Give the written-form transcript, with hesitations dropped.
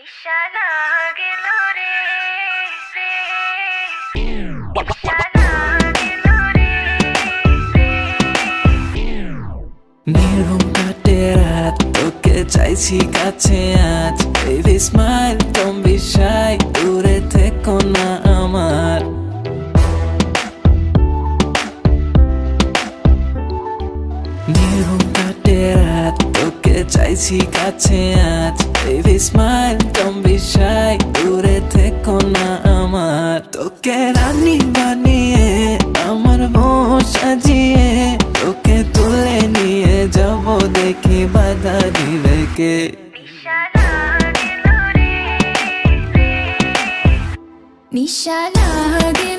নিশানা গেল রে রে, নিশানা গেল রে রে। নির্ঘুম কাটে রাত, তোকে চাইছি কাছে আজ। Baby smile, don't be shy, দূরে থেকো না আমার। নির্ঘুম কাটে রাত, তোকে চাইছি কাছে আজ। Baby smile, don't be shy, দূরে থেকো না আমার। তোকে রানী বানিয়ে আমার বউ সাজিয়ে, তোকে তুলে নিয়ে যাব দেখি বাধা দিবে কে। নিশানা গেল রে রে, নিশানা গেল